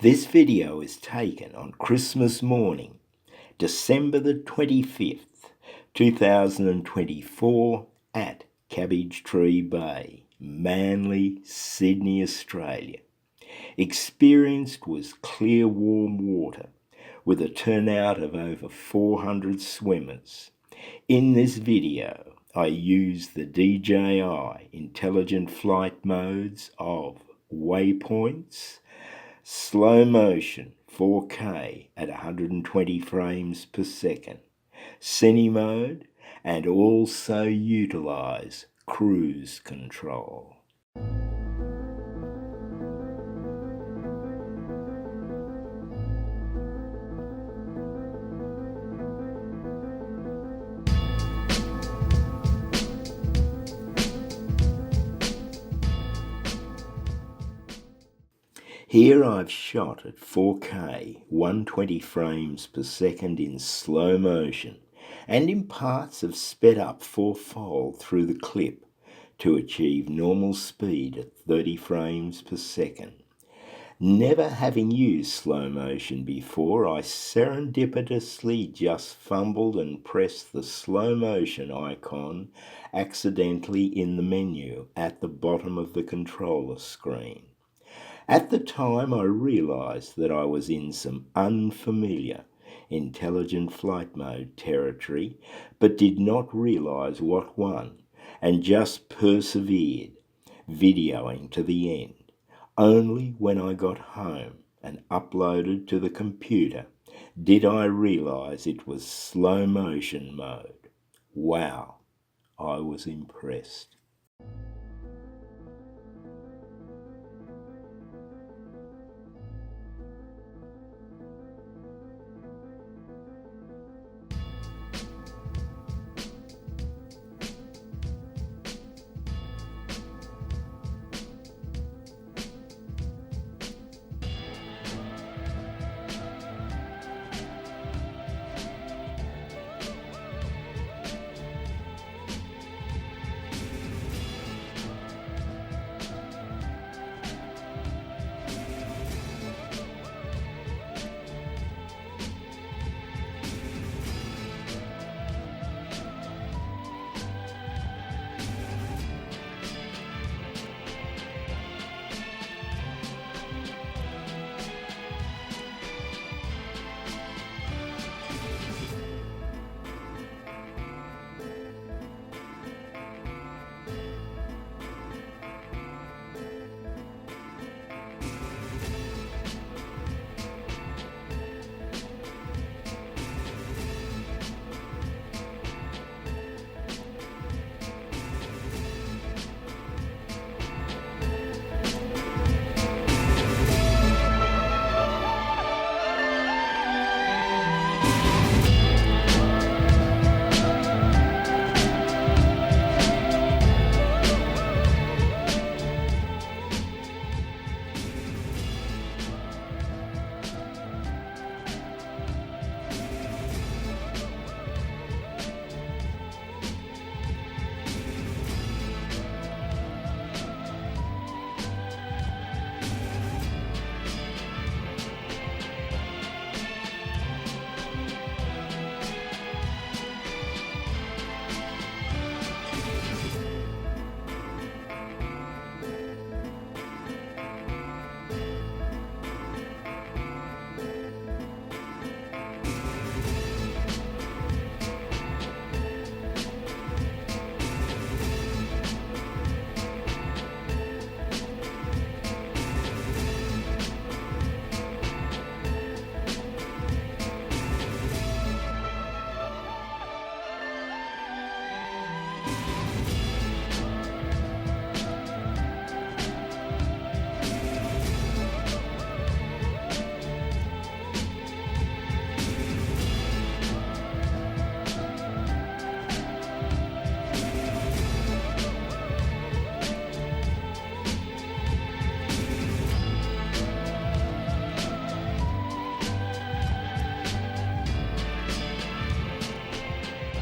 This video is taken on Christmas morning, December the 25th, 2024 at Cabbage Tree Bay, Manly, Sydney, Australia. Experienced was clear warm water with a turnout of over 400 swimmers. In this video, I use the DJI intelligent flight modes of waypoints, slow motion 4K at 120 frames per second, Cinemode, and also utilize cruise control. Here I've shot at 4K 120 frames per second in slow motion, and in parts have sped up fourfold through the clip to achieve normal speed at 30 frames per second. Never having used slow motion before, I serendipitously just fumbled and pressed the slow motion icon accidentally in the menu at the bottom of the controller screen. At the time, I realised that I was in some unfamiliar intelligent flight mode territory, but did not realise what one, and just persevered, videoing to the end. Only when I got home and uploaded to the computer did I realise it was slow motion mode. Wow, I was impressed.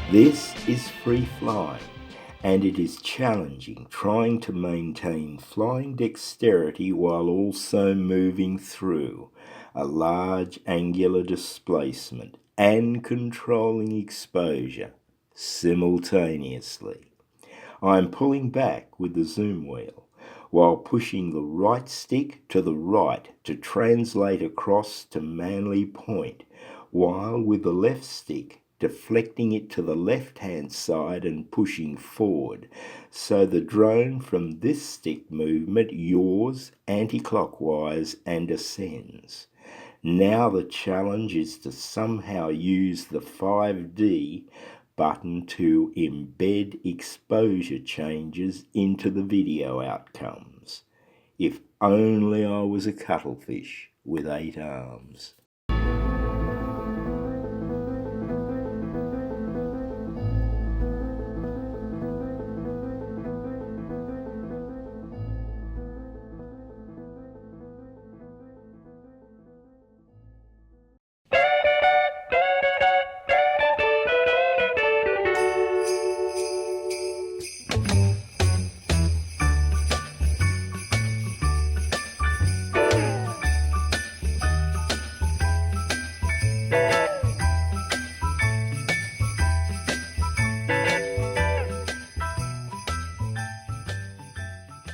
This is free flying and it is challenging trying to maintain flying dexterity while also moving through a large angular displacement and controlling exposure simultaneously. I am pulling back with the zoom wheel while pushing the right stick to the right to translate across to Manly Point, while with the left stick deflecting it to the left-hand side and pushing forward, so the drone from this stick movement yaws anti-clockwise and ascends. Now the challenge is to somehow use the 5D button to embed exposure changes into the video outcomes. If only I was a cuttlefish with 8 arms.